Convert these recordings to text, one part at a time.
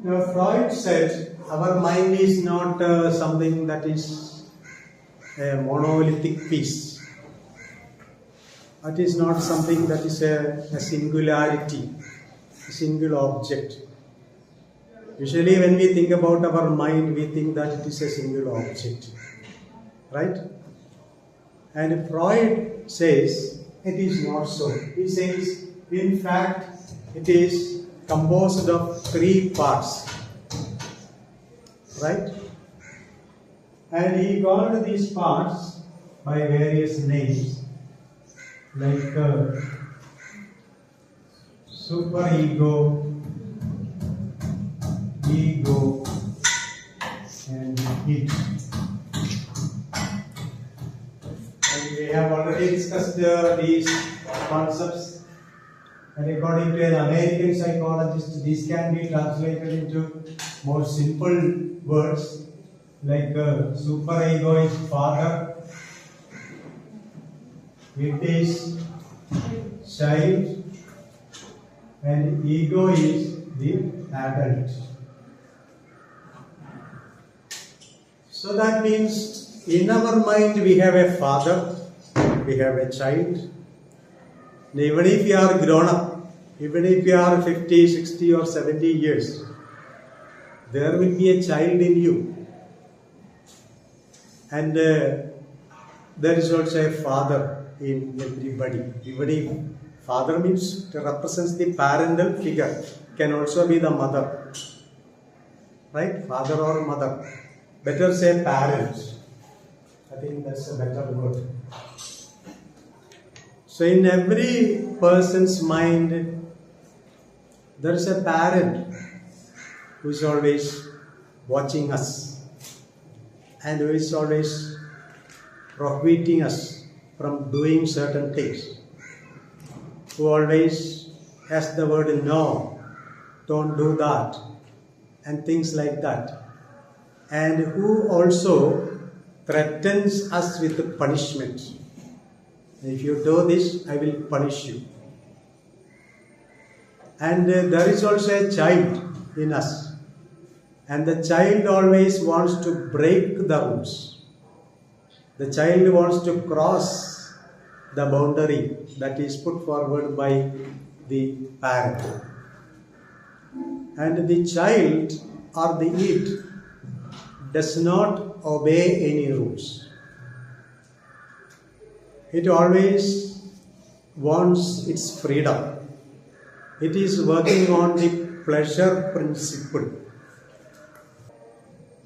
Now, Freud said our mind is not something that is a monolithic piece. It is not something that is a singularity, a single object. Usually when we think about our mind, we think that it is a single object, right? And Freud says it is not so. He says, in fact, it is composed of 3 parts, right? And he called these parts by various names, like superego, ego, and id. And we have already discussed these concepts. And according to an American psychologist, these can be translated into more simple words, like superego is father, it is child, and ego is the adult. So that means in our mind we have a father, we have a child. And even if you are grown up, even if you are 50, 60 or 70 years, there will be a child in you. And there is also a father in everybody. Even if father means it represents the parental figure, can also be the mother, right? Father or mother. Better say parents. I think that's a better word. So in every person's mind, there is a parent who is always watching us and who is always prohibiting us from doing certain things, who always has the word no, don't do that, and things like that, and who also threatens us with punishment. If you do this, I will punish you. And there is also a child in us. And the child always wants to break the rules. The child wants to cross the boundary that is put forward by the parent. And the child or the id does not obey any rules. It always wants its freedom. It is working on the pleasure principle.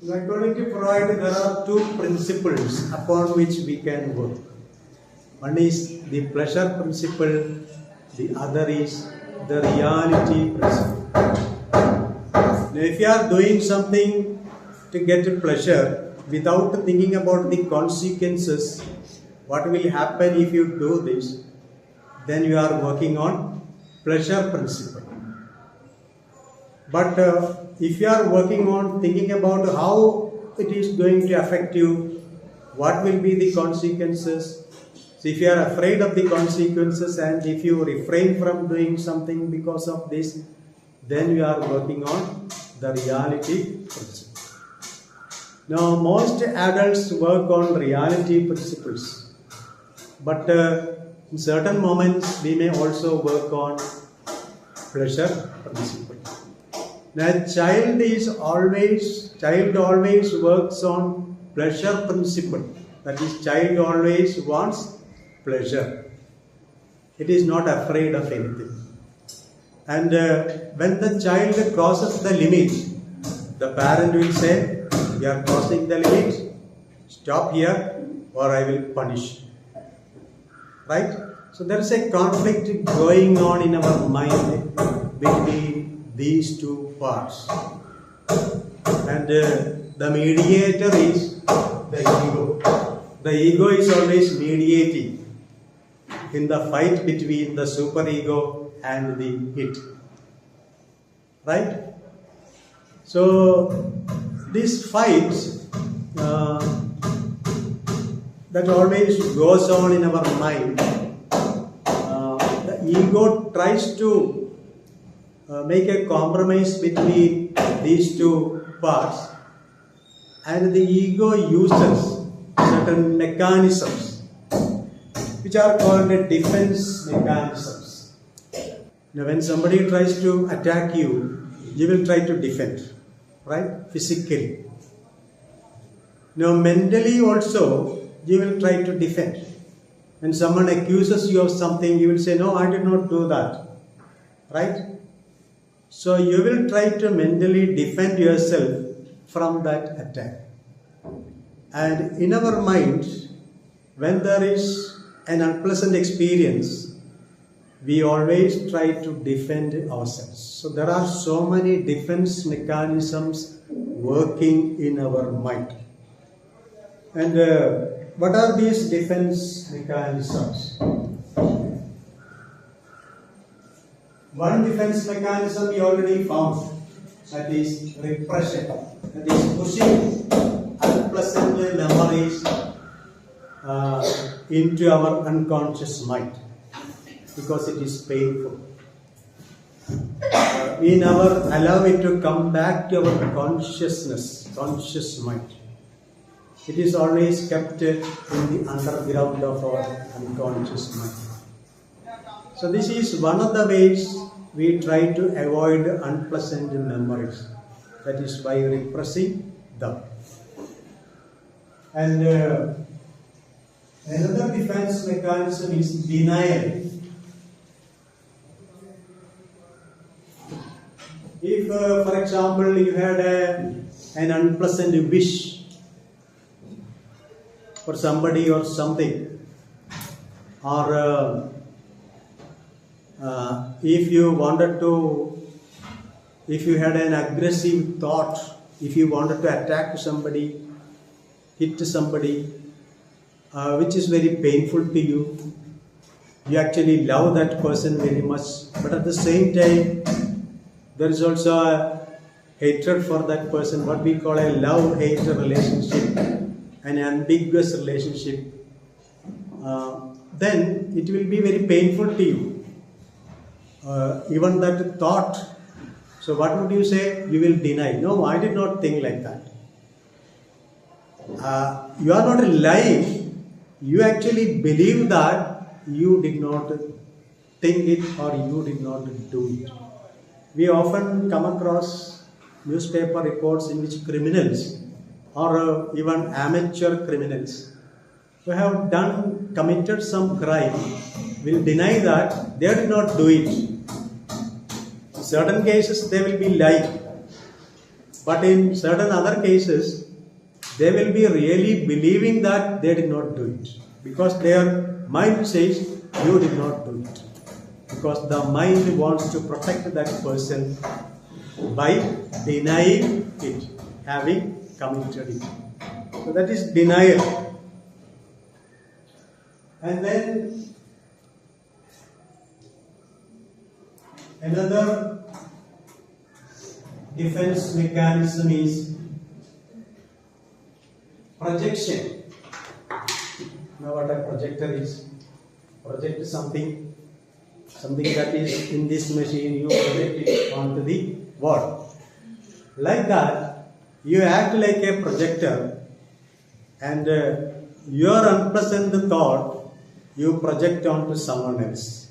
According to Freud, there are 2 principles upon which we can work. One is the pleasure principle, the other is the reality principle. Now, if you are doing something to get pleasure without thinking about the consequences, what will happen if you do this? Then you are working on pleasure principle. But if you are working on thinking about how it is going to affect you, what will be the consequences? So if you are afraid of the consequences and if you refrain from doing something because of this, then you are working on the reality principle. Now, most adults work on reality principles. But in certain moments, we may also work on pleasure principle. Now, child always works on pleasure principle. That is, child always wants pleasure. It is not afraid of anything. And when the child crosses the limit, the parent will say, "You are crossing the limit. Stop here, or I will punish." Right? So there is a conflict going on in our mind between these 2 parts. And the mediator is the ego. The ego is always mediating in the fight between the superego and the id. Right? So this fight that always goes on in our mind, the ego tries to make a compromise between these two parts, and the ego uses certain mechanisms which are called defense mechanisms. Now, when somebody tries to attack you, you will try to defend, right? Physically. Now, mentally also, you will try to defend. When someone accuses you of something, you will say, no, I did not do that, right? So, you will try to mentally defend yourself from that attack. And in our mind, when there is an unpleasant experience, we always try to defend ourselves. So there are so many defense mechanisms working in our mind. And what are these defense mechanisms? One defense mechanism we already found, that is repression, that is pushing unpleasant memories into our unconscious mind because it is painful. We never allow it to come back to our conscious mind. It is always kept in the underground of our unconscious mind. So this is one of the ways we try to avoid unpleasant memories. That is by repressing them. And another defense mechanism is denial. If, for example, you had an unpleasant wish for somebody or something, or if you had an aggressive thought, if you wanted to attack somebody, hit somebody, which is very painful to you, you actually love that person very much, but at the same time, there is also a hatred for that person, what we call a love-hate relationship, an ambiguous relationship, then it will be very painful to you. Even that thought. So what would you say? You will deny. No, I did not think like that. You are not lying. You actually believe that you did not think it or you did not do it. We often come across newspaper reports in which criminals or even amateur criminals who have committed some crime will deny that they did not do it. In certain cases they will be lying, but in certain other cases they will be really believing that they did not do it, because their mind says you did not do it, because the mind wants to protect that person by denying it, having committed it. So that is denial. And then another defense mechanism is projection. Now what a projector is? Project something that is in this machine, you project it onto the wall. Like that, you act like a projector, and your unpleasant thought you project onto someone else.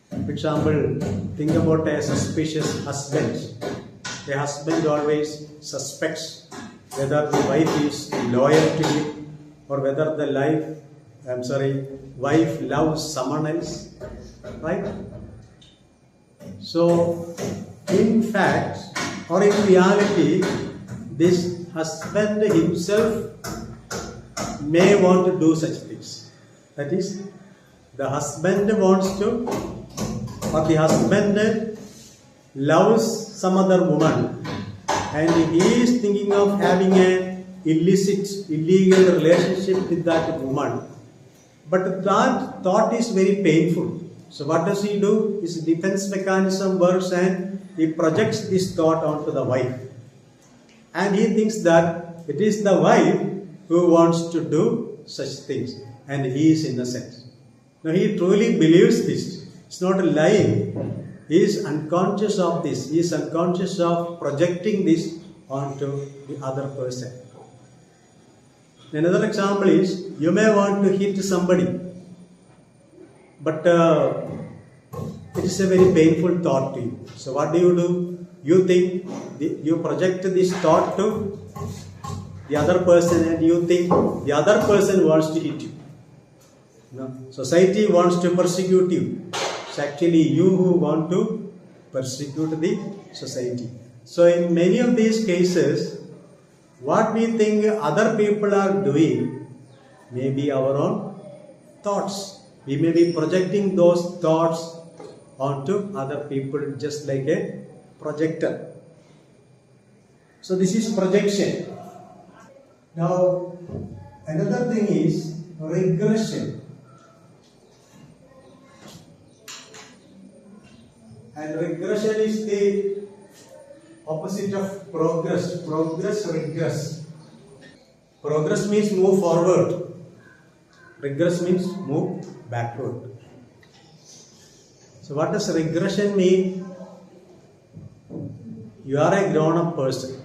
For example, think about a suspicious husband. A husband always suspects whether the wife is loyal to him or whether the wife loves someone else, right? So, in fact, or in reality, this husband himself may want to do such things. That is, the husband wants to, or the husband loves some other woman, and he is thinking of having an illegal relationship with that woman. But that thought is very painful. So what does he do? His defense mechanism works and he projects this thought onto the wife. And he thinks that it is the wife who wants to do such things, and he is innocent. Now he truly believes this. It's not lying. He is unconscious of this. He is unconscious of projecting this onto the other person. Another example is, you may want to hit somebody, but it is a very painful thought to you. So what do? You think, you project this thought to the other person, and you think the other person wants to hit you. No. Society wants to persecute you. It's actually you who want to persecute the society. So in many of these cases, what we think other people are doing may be our own thoughts. We may be projecting those thoughts onto other people just like a projector. So this is projection. Now another thing is regression. And regression is the opposite of progress. Progress, regress. Progress means move forward. Regress means move backward. So what does regression mean? You are a grown-up person.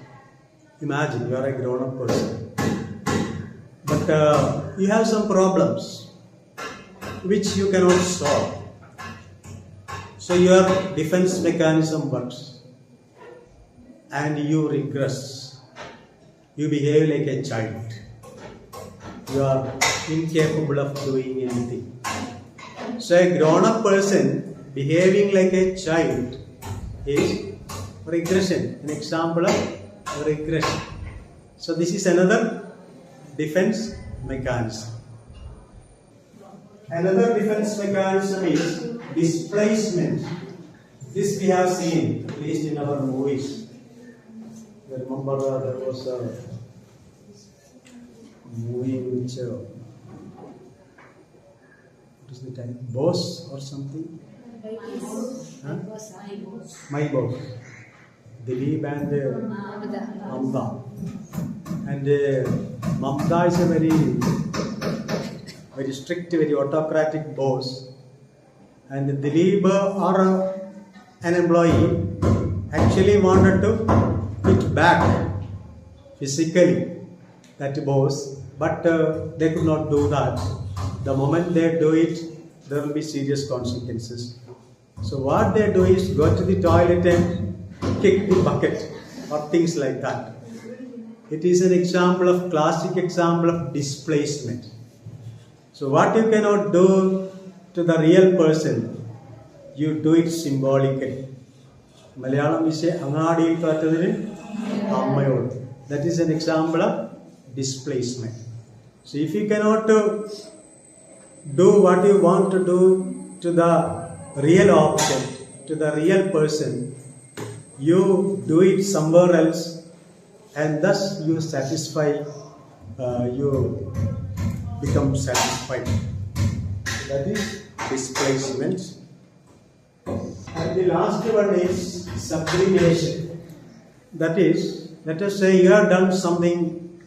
Imagine you are a grown-up person. But you have some problems which you cannot solve. So your defense mechanism works and you regress. You behave like a child. You are incapable of doing anything. So a grown-up person behaving like a child is regression, an example of regression. So this is another defense mechanism. Another defense mechanism is displacement. This we have seen, at least in our movies. I remember there was a movie which, what is the title? Boss or something? Huh? My Boss. Dilip and Mamta. And Mamta is a very strict, very autocratic boss. And Dilip or an employee actually wanted to hit back physically that boss, but they could not do that. The moment they do it, there will be serious consequences. So what they do is go to the toilet and kick the bucket or things like that. It is an example of, classic example of displacement. So what you cannot do to the real person, you do it symbolically. Malayalam we say angadi kattadinu ammayodu. That is an example of displacement. So if you cannot do what you want to do to the real object, to the real person, you do it somewhere else, and thus you satisfy, you become satisfied. That is displacement. And the last one is sublimation. That is, let us say you have done something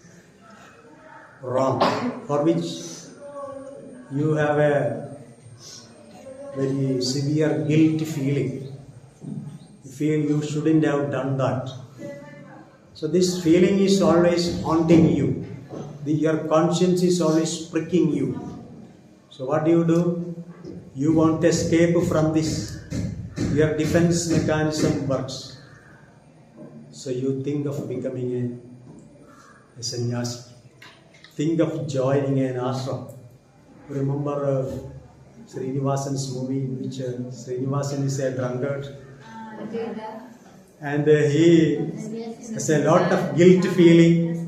wrong for which you have a very severe guilt feeling. You feel you shouldn't have done that. So this feeling is always haunting you. Your conscience is always pricking you. So what do? You want to escape from this. Your defense mechanism works. So you think of becoming a sannyasi. Think of joining an ashram. Remember Srinivasan's movie in which Srinivasan is a drunkard. And he has a lot of guilt feeling.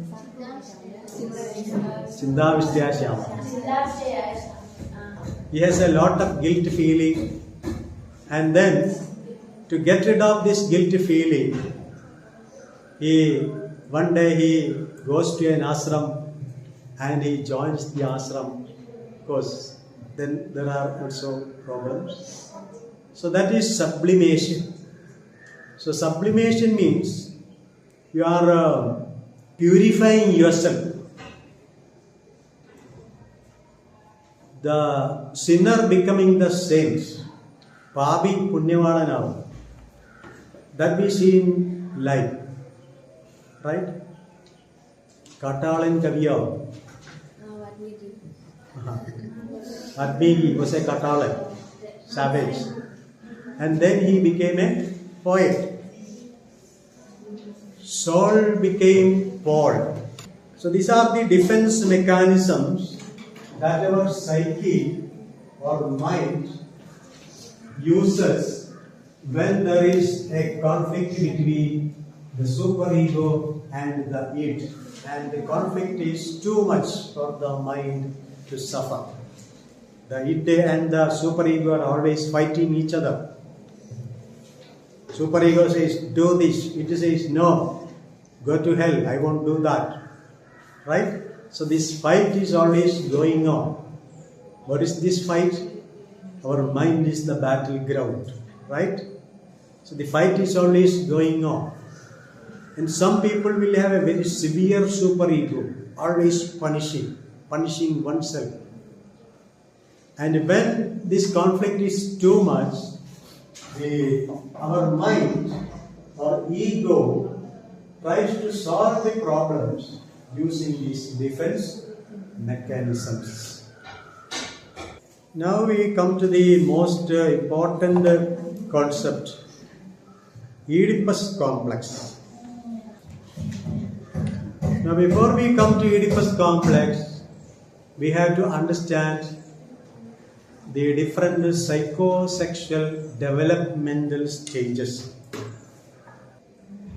He has a lot of guilt feeling, and then to get rid of this guilt feeling, one day he goes to an ashram and he joins the ashram, because then there are also problems. So that is sublimation. So sublimation means you are purifying yourself. The sinner becoming the saint. Papi punyavalanavum. that we see in life, right? Katalan Kaviyav. Adbigi was a Katalan, savage. And then he became a poet. Saul became Paul. So these are the defense mechanisms that our psyche or mind uses when there is a conflict between the superego and the id, and the conflict is too much for the mind to suffer. The id and the superego are always fighting each other. Superego says, do this. It says, no, go to hell, I won't do that. Right? So this fight is always going on. What is this fight? Our mind is the battleground. Right? So the fight is always going on. And some people will have a very severe superego, always punishing oneself. And when this conflict is too much, our mind or ego tries to solve the problems using these defense mechanisms. Now we come to the most important concept, Oedipus complex. Now before we come to Oedipus complex, we have to understand the different psychosexual developmental stages.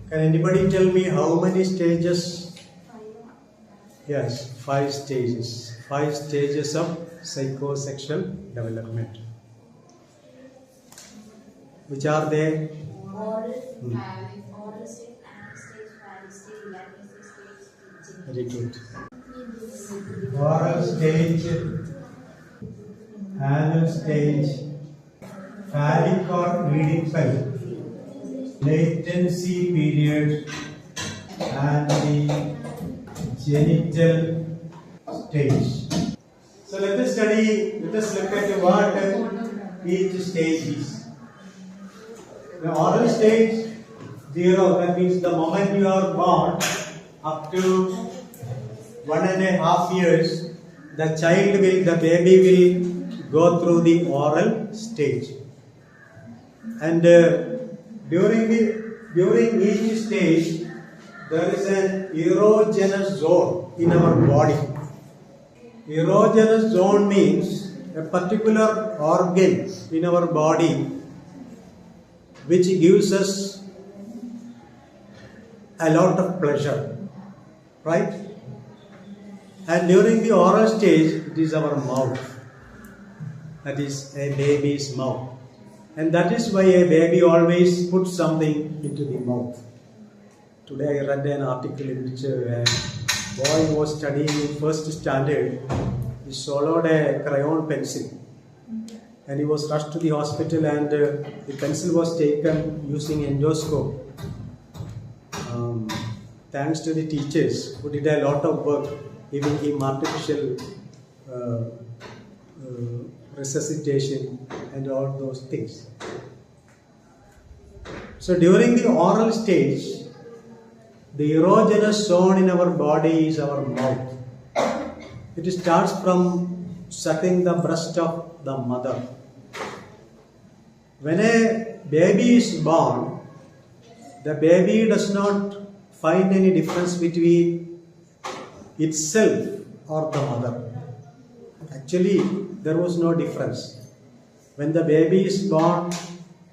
Can anybody tell me how many stages? Yes, 5 stages. 5 stages of psychosexual development. Which are they? Oral stage, anal stage, phallic stage, lateral stage. Very good. Oral stage, anal stage, phallic or oedipal, latency period, and the genital stage. So let us look at what each stage is. The oral stage, 0, that means the moment you are born up to 1.5 years, the baby will go through the oral stage. And during each stage, there is an erogenous zone in our body. Erogenous zone means a particular organ in our body which gives us a lot of pleasure, right? And during the oral stage, it is our mouth. That is a baby's mouth. And that is why a baby always puts something into the mouth. Today I read an article in which a boy was studying in first standard. He swallowed a crayon pencil. And he was rushed to the hospital, and the pencil was taken using endoscope. Thanks to the teachers who did a lot of work, giving him artificial resuscitation and all those things. So during the oral stage, the erogenous zone in our body is our mouth. It starts from sucking the breast of the mother. When a baby is born, the baby does not find any difference between itself or the mother. Actually, there was no difference. When the baby is born,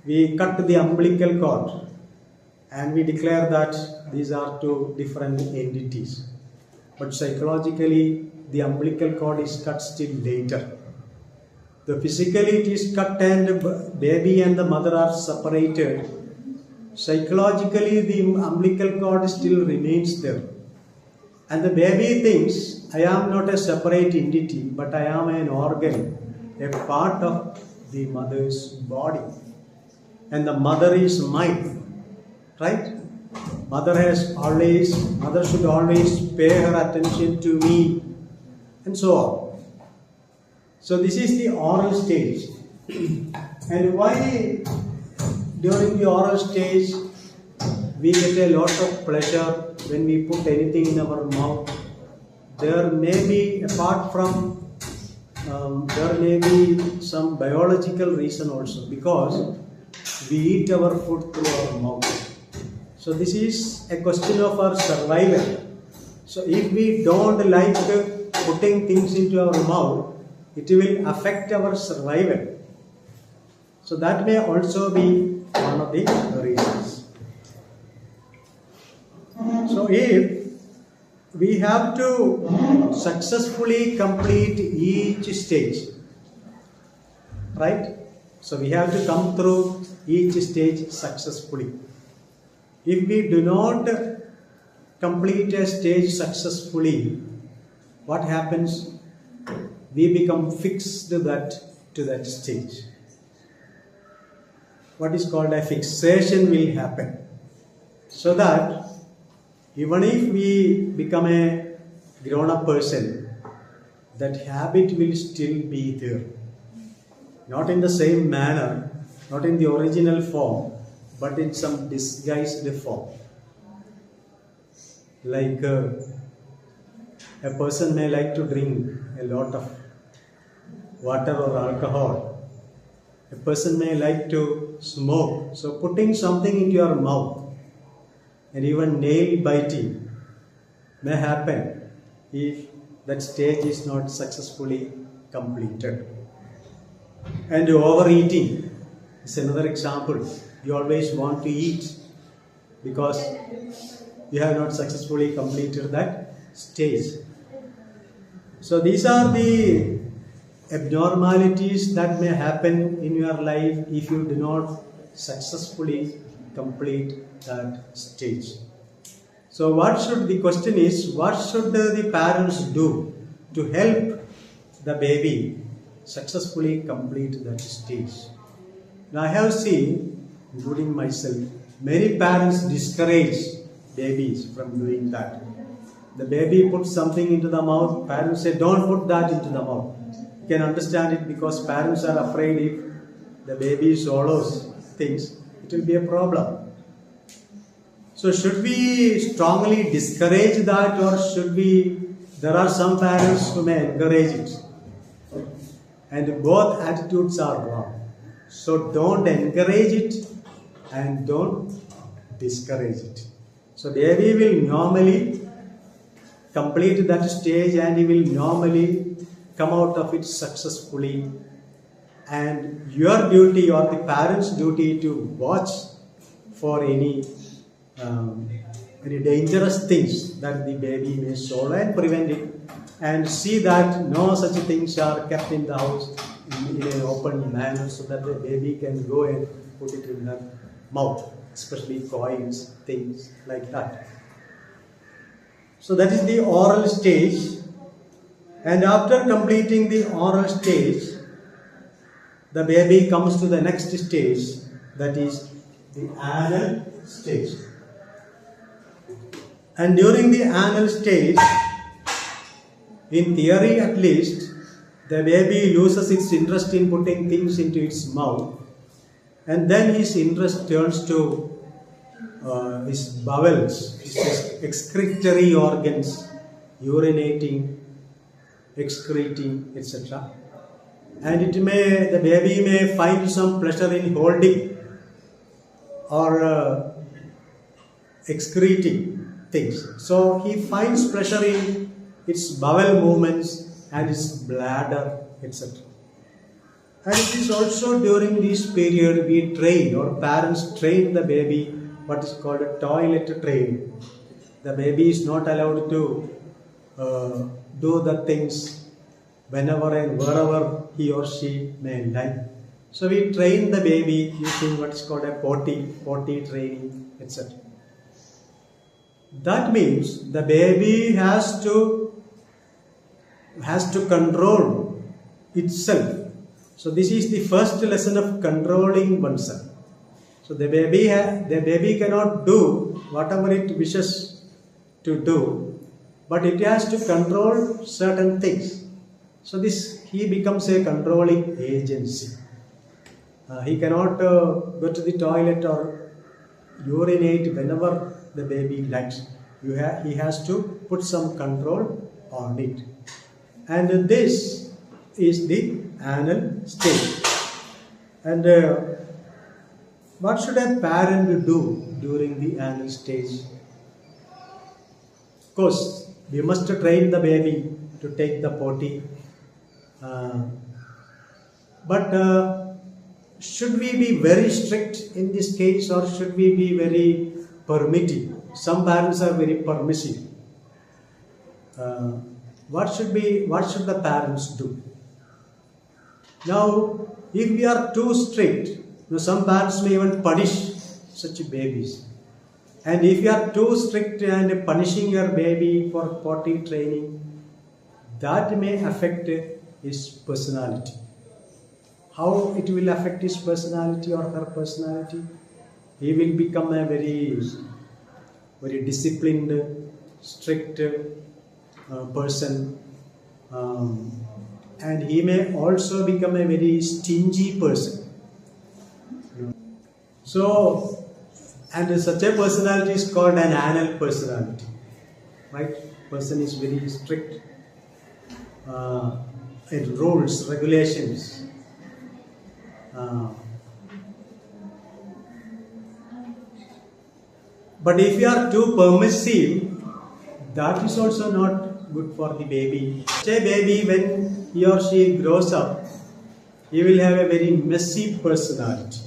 we cut the umbilical cord and we declare that these are two different entities. But psychologically, the umbilical cord is cut still later. The physically it is cut and the baby and the mother are separated. Psychologically, the umbilical cord still remains there. And the baby thinks, I am not a separate entity, but I am an organ, a part of the mother's body. And the mother is mine, right? Mother should always pay her attention to me, and so on. So this is the oral stage. And why during the oral stage we get a lot of pleasure when we put anything in our mouth. There may be, apart from, there may be some biological reason also, because we eat our food through our mouth. So this is a question of our survival. So if we don't like putting things into our mouth, it will affect our survival. So that may also be one of the reasons. So if we have to successfully complete each stage, right? So we have to come through each stage successfully. If we do not complete a stage successfully, what happens? We become fixed to that stage. What is called a fixation will happen. So that even if we become a grown-up person, that habit will still be there. Not in the same manner, not in the original form, but in some disguised form. Like a person may like to drink a lot of water or alcohol. A person may like to smoke. So putting something into your mouth and even nail biting may happen if that stage is not successfully completed. And overeating is another example. You always want to eat because you have not successfully completed that stage. So these are the abnormalities that may happen in your life if you do not successfully complete that stage. So the question is, what should the parents do to help the baby successfully complete that stage? Now I have seen, including myself, many parents discourage babies from doing that. The baby puts something into the mouth, parents say, don't put that into the mouth. You can understand it, because parents are afraid if the baby swallows things, it will be a problem. So should we strongly discourage that, or should we? There are some parents who may encourage it. And both attitudes are wrong. So don't encourage it and don't discourage it. So baby will normally complete that stage and he will normally come out of it successfully. And your duty, or the parent's duty, to watch for any dangerous things that the baby may swallow and prevent it, and see that no such things are kept in the house in an open manner, so that the baby can go and put it in her mouth, especially coins, things like that. So that is the oral stage. And after completing the oral stage, the baby comes to the next stage, that is the anal stage. And during the anal stage, in theory at least, the baby loses its interest in putting things into its mouth, and then his interest turns to his bowels, his excretory organs, urinating, excreting, etc. And the baby may find some pleasure in holding or excreting things. So he finds pleasure in its bowel movements and its bladder, etc. And it is also during this period we train, or parents train the baby, what is called a toilet training. The baby is not allowed to do the things whenever and wherever he or she may like. So we train the baby using what is called a potty training, etc. That means the baby has to control itself. So this is the first lesson of controlling oneself. So the baby cannot do whatever it wishes to do, but it has to control certain things. So he becomes a controlling agency. He cannot go to the toilet or urinate whenever the baby likes. He has to put some control on it. And this is the anal stage. And what should a parent do during the anal stage? Of course, we must train the baby to take the potty. But should we be very strict in this case, or should we be very permittive? Some parents are very permissive. What should the parents do? Now, if we are too strict, some parents may even punish such babies. And if you are too strict and punishing your baby for potty training, that may affect his personality. How it will affect his personality or her personality? He will become a very disciplined, strict person, and he may also become a very stingy person. So, and such a personality is called an anal personality, right? Person is very strict in rules, regulations. But if you are too permissive, that is also not good for the baby. Such a baby, when he or she grows up, he will have a very messy personality.